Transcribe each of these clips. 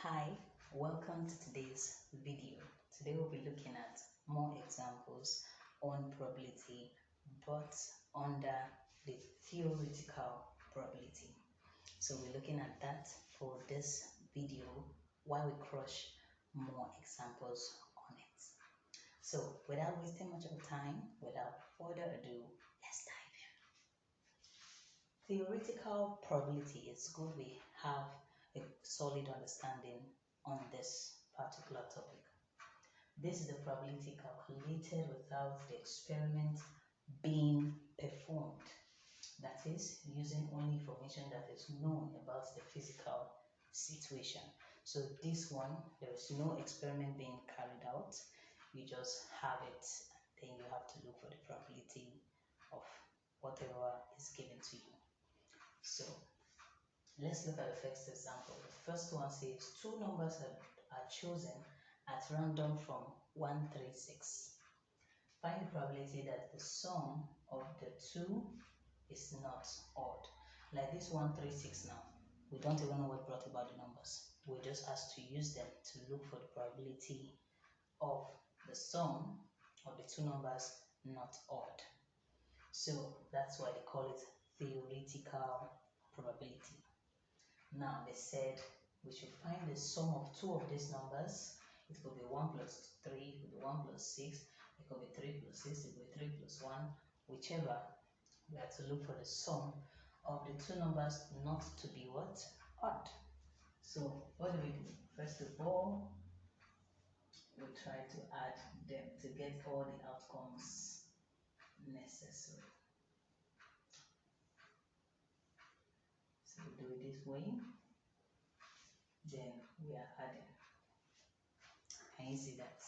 Hi, welcome to today's video. Today we'll be looking at more examples on probability, but under the theoretical probability. So we're looking at that for this video while we crush more examples on it. So without wasting much of time, without further ado, let's dive in. Theoretical probability is good we have a solid understanding on this particular topic. This is the probability calculated without the experiment being performed. That is, using only information that is known about the physical situation. So this one, there is no experiment being carried out. You just have it, and then you have to look for the probability of whatever is given to you. So let's look at the first example. The first one says two numbers are chosen at random from 136. Find the probability that the sum of the two is not odd. Like this 136 now, we don't even know what brought about the numbers. We're just asked to use them to look for the probability of the sum of the two numbers not odd. So that's why they call it theoretical probability. Now they said we should find the sum of two of these numbers. It could be 1 plus 3, it could be 1 plus 6, it could be 3 plus 6, it could be 3 plus 1, whichever. We have to look for the sum of the two numbers not to be what? Odd. So what do? First of all, we try to add them to get all the outcomes necessary. So we do it this way. Then we are adding. And you see that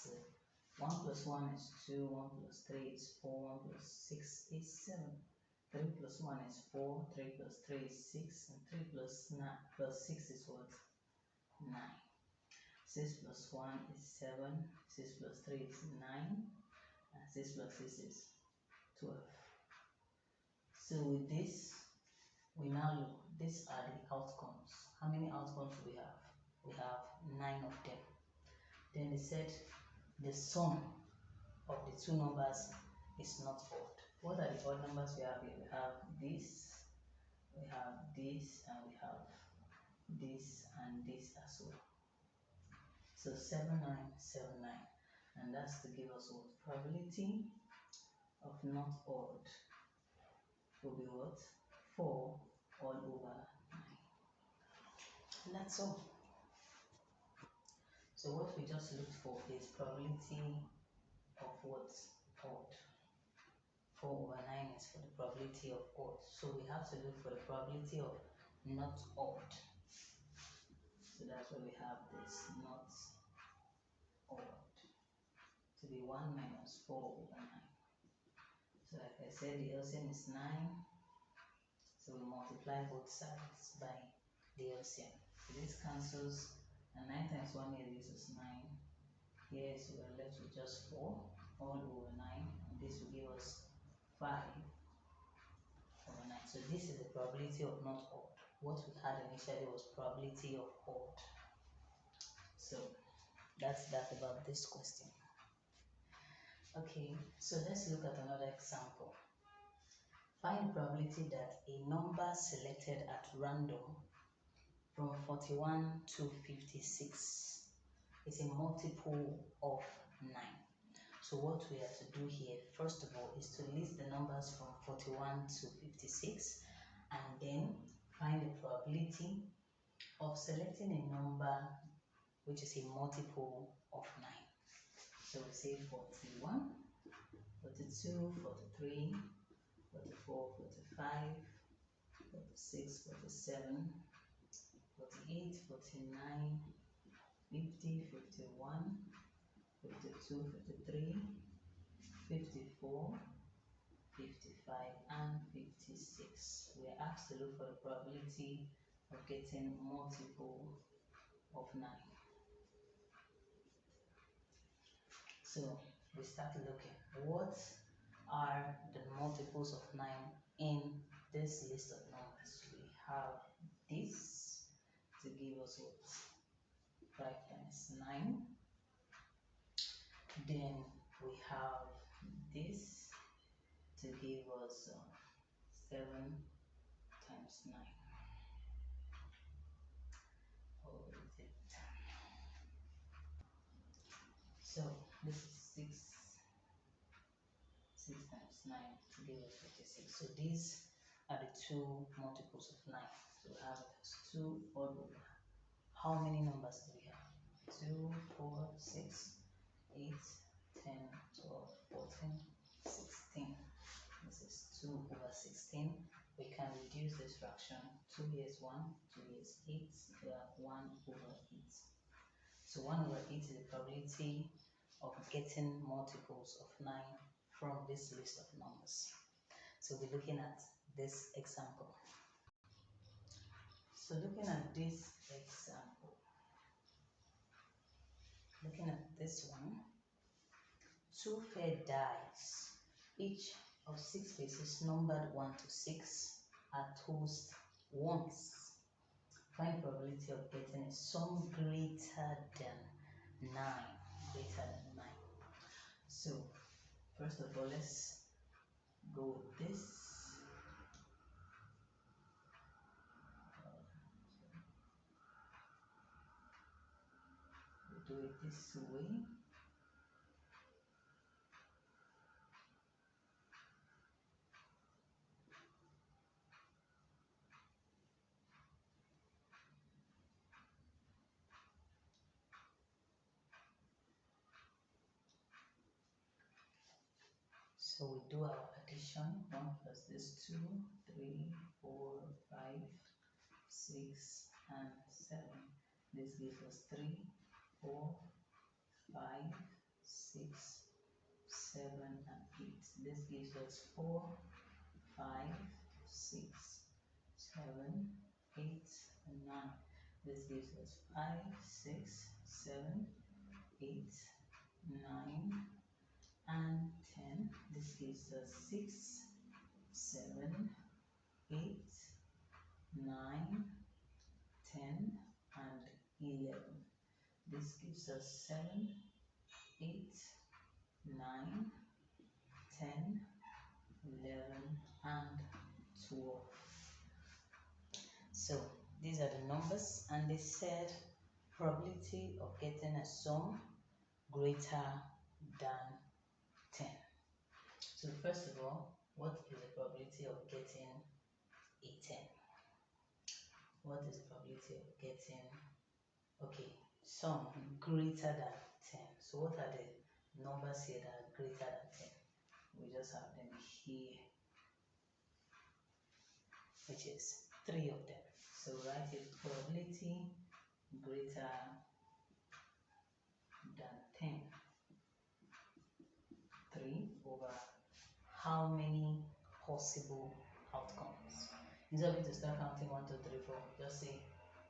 1 plus 1 is 2, 1 plus 3 is 4, 1 plus 6 is 7. 3 plus 1 is 4, 3 plus 3 is 6, and 3 plus 6 is what? 9. 6 plus 1 is 7, 6 plus 3 is 9, and 6 plus 6 is 12. So with this, we now look, these are the outcomes. How many outcomes do we have? We have 9 of them. Then they said the sum of the two numbers is not odd. What are the odd numbers we have here? We have this, we have this, and we have this and this as well. So 7979, and that's to give us what? Probability of not odd will be what? 4 all over 9. And that's all. So what we just looked for is probability of what's odd. 4 over 9 is for the probability of odd. So we have to look for the probability of not odd. So that's why we have this not odd to be 1 minus 4 over 9. So like I said, the LCM is 9. So we multiply both sides by the LCM. So this cancels, and 9 times 1 here gives us 9. Here so we're left with just 4 all over 9, and this will give us 5 over 9. So this is the probability of not odd. What we had initially was probability of odd. So that's that about this question. Okay, so let's look at another example. Find the probability that a number selected at random from 41 to 56 is a multiple of 9. So what we have to do here, first of all, is to list the numbers from 41 to 56 and then find the probability of selecting a number which is a multiple of 9. So we say 41, 42, 43, 44, 45, 46, 47, 48, 49, 50, 51, 52, 53, 54, 55, and 56. We are asked to look for the probability of getting multiple of 9. So we start looking. What are the multiples of 9 in this list of numbers? We have this to give us what? 5 times 9. Then we have this to give us 7 times 9. Or is it 10? So this is 6 times 9 to give us 56. So these are the two multiples of 9. So we have it as 2 all over. How many numbers do we have? 2, 4, 6, 8, 10, 12, 14, 16. This is 2 over 16. We can reduce this fraction. 2 here is 1, 2 here is 8. We have 1 over 8. So 1 over 8 is the probability of getting multiples of 9 from this list of numbers. So we're looking at this example. So looking at this example, looking at this one, 2 fair dice, each of 6 faces numbered 1 to 6, are tossed once. Find probability of getting a sum greater than 9. Greater than 9. So first of all, let's go with this. We do it this way. So we do our addition. 1 plus this 2, 3, 4, 5, 6, and 7. This gives us 3, 4, 5, 6, 7, and 8. This gives us 4, 5, 6, 7, 8, and 9. This gives us 5, 6, 7, 8, 9, and 10. This gives us 6, 7, 8, 9, 10, and 11. This gives us 7, 8, 9, 10, 11, and 12. So these are the numbers, and they said probability of getting a sum greater than 10. So first of all, what is the probability of getting a 10? What is the probability of getting, okay, sum greater than 10? So what are the numbers here that are greater than 10? We just have them here, which is 3 of them. So write it, probability greater than 10. 3 over how many possible outcomes? Instead of me to start counting 1, 2, 3, 4, just say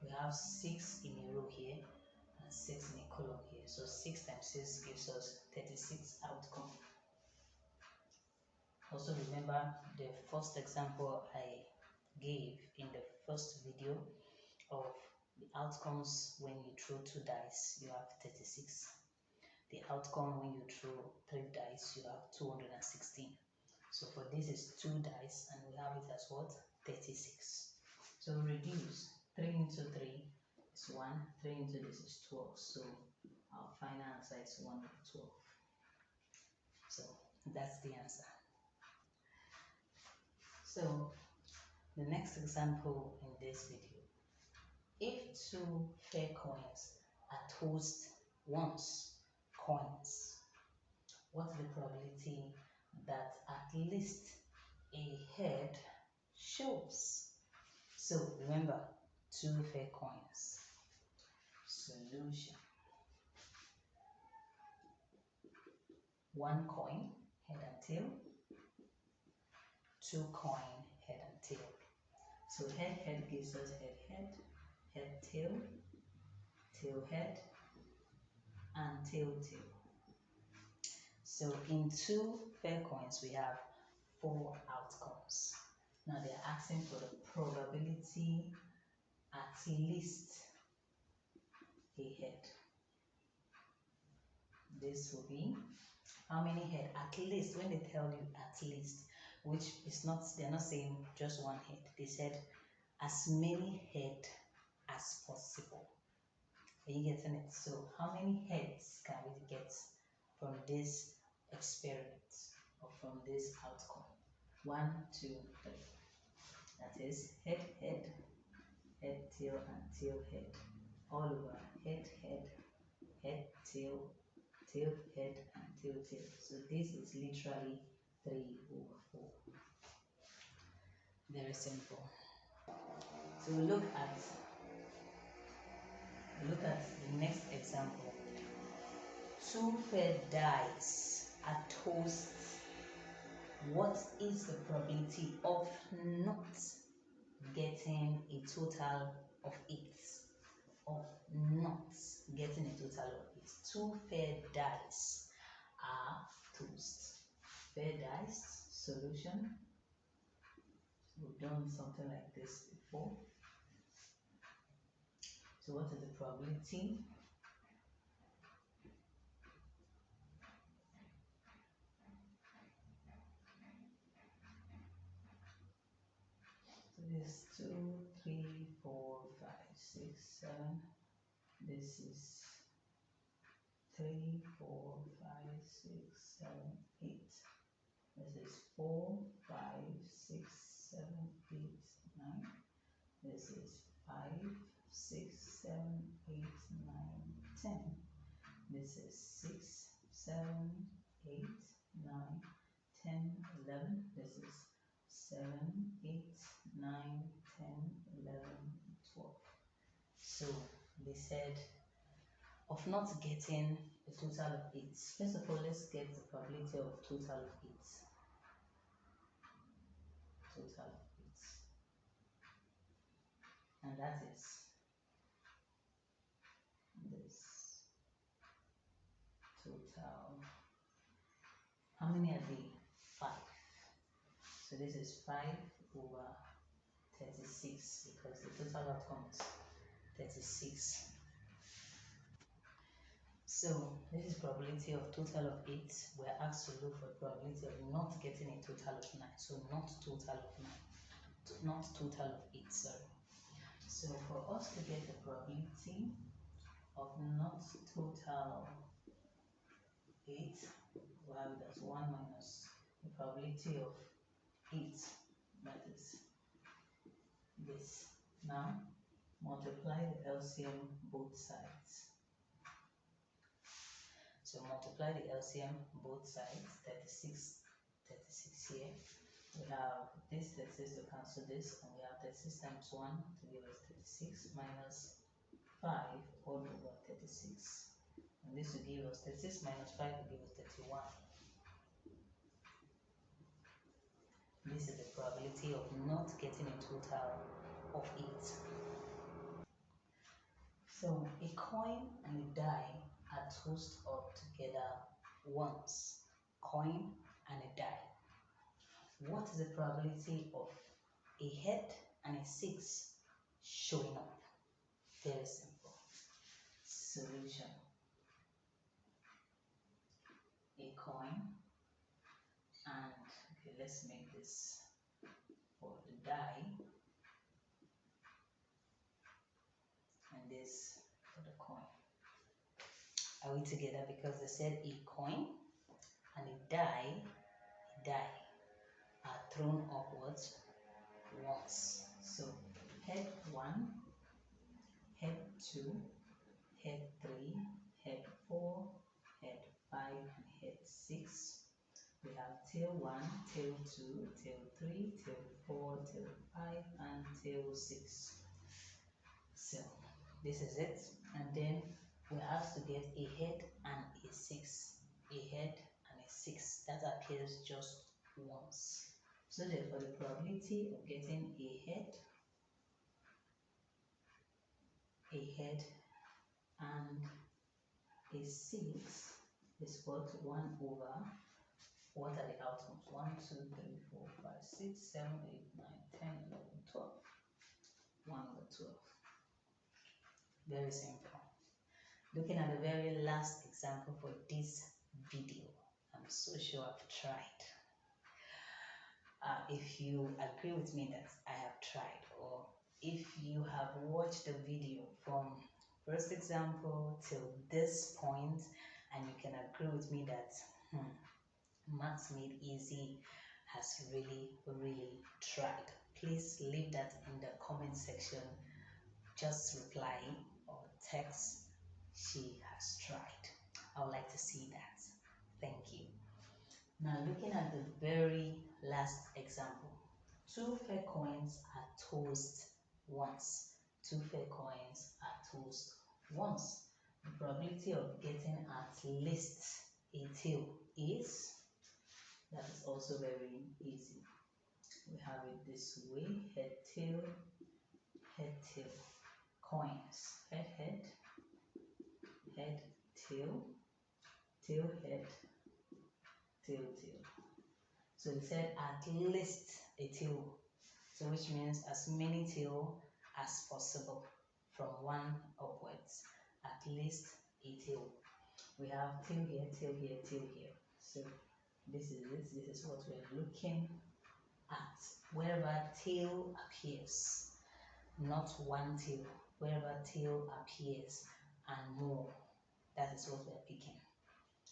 we have 6 in a row here and 6 in a column here. So 6 times 6 gives us 36 outcomes. Also remember the first example I gave in the first video of the outcomes when you throw 2 dice, you have 36. The outcome when you throw 3 dice, you have 216. So for this is 2 dice and we have it as what? 36. So reduce 3 into 3 is 1, 3 into this is 12. So our final answer is 1 over 12. So that's the answer. So the next example in this video, if 2 fair coins are tossed once, coins, what's the probability that at least a head shows? So remember, 2 fair coins. Solution. 1 coin, head and tail. 2 coin, head and tail. So head, head gives us head, head, head, tail, tail, head, and tail, tail. So in 2 fair coins, we have 4 outcomes. Now they're asking for the probability at least a head. This will be how many head? At least, when they tell you at least, which is not, they're not saying just one head. They said as many head as possible. Are you getting it? So how many heads can we get from this experiment or from this outcome? 1, 2, 3. That is head, head, head, tail, and tail, head. All over head, head, head, tail, tail, head, and tail, tail. So this is literally 3/4. Very simple. So we look at the next example. 2 fair dice are tossed. What is the probability of not getting a total of 8? Of not getting a total of 8. 2 fair dice are tossed. Fair dice solution. We've done something like this before. So what is the probability? So this 2, 3, 4, 5, 6, 7. This is 3, 4, 5, 6, 7, 8. This is 4, 5, 6, 7, 8, 9. This is 5, 6, 7, 8, 9, 10. This is 6, 7, 8, 9, 10, 11. This is 7, 8, 9, 10, 11, 12. So they said of not getting a total of 8. First of all, let's get the probability of total of 8. Total of 8. And that is this total. How many are they? 5. So this is 5/36 because the total outcome is 36. So this is probability of total of 8. We're asked to look for probability of not getting a total of 9. So not total of 9. Not total of 8, sorry. So for us to get the probability of not total 8, we have it as 1 minus the probability of 8, that is this. Now multiply the LCM both sides. So multiply the LCM both sides, 36 here. We have this 36 to cancel this, and we have 36 times 1 to give us 36 minus 5 all over 36. And this will give us 36 minus 5 will give us 31. This is the probability of not getting a total of 8. So a coin and a die are tossed up together once. Coin and a die. What is the probability of a head and a 6 showing up? Very simple. Solution. A coin and, okay, let's make this for the die and this for the coin. Are we together? Because they said a coin and a die are thrown upwards once. So head 1, head 2, head 3, head 4, head 5, and head 6. We have tail 1, tail 2, tail 3, tail 4, tail 5, and tail 6. So this is it. And then we're asked to get a head and a 6. A head and a 6. That appears just once. So therefore the probability of getting a head and a 6 is what? 1 over, what are the outcomes? 1, 2, 3, 4, 5, 6, 7, 8, 9, 10, 11, 12. 1 over 12. Very simple. Looking at the very last example for this video, I'm so sure I've tried. If you agree with me that I have tried, or if you have watched the video from first example till this point, and you can agree with me that Maths Made Easy has really tried, please leave that in the comment section. Just reply or text, she has tried. I would like to see that. Thank you. Now, looking at the very last example, two fair coins are tossed once. Two fair coins are tossed once. The probability of getting at least a tail is, that is also very easy. We have it this way: head, tail, coins. Head, head, head, tail, head, tail. So we said at least a tail, so which means as many tail as possible from one upwards. At least a tail. We have tail here, tail here, tail here. So this is it. This is what we're looking at. Wherever tail appears, not one tail. Wherever tail appears and more, that is what we're picking.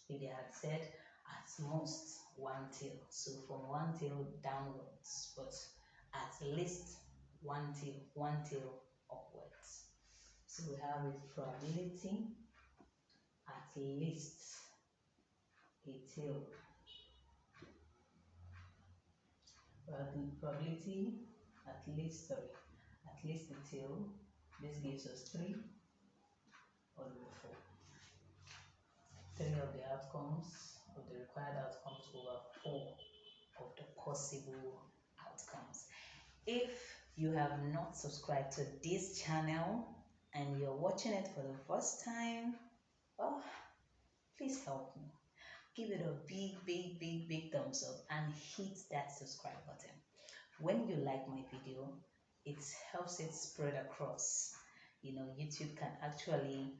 If they had said at most one tail, so from one tail downwards, but at least one tail upwards. So we have it: probability at least a tail. Probability at least a tail. This gives us 3 or 4. 3 of the outcomes, of the required outcomes, over 4 of the possible outcomes. If you have not subscribed to this channel and you're watching it for the first time, oh, please help me. Give it a big thumbs up and hit that subscribe button. When you like my video, it helps it spread across. You know, YouTube can actually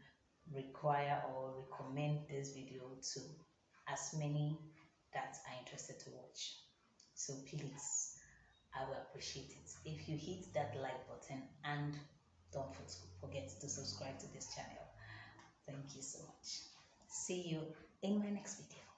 require or recommend this video to as many that are interested to watch. So please, I will appreciate it if you hit that like button, and don't forget to subscribe to this channel. Thank you so much. See you in my next video.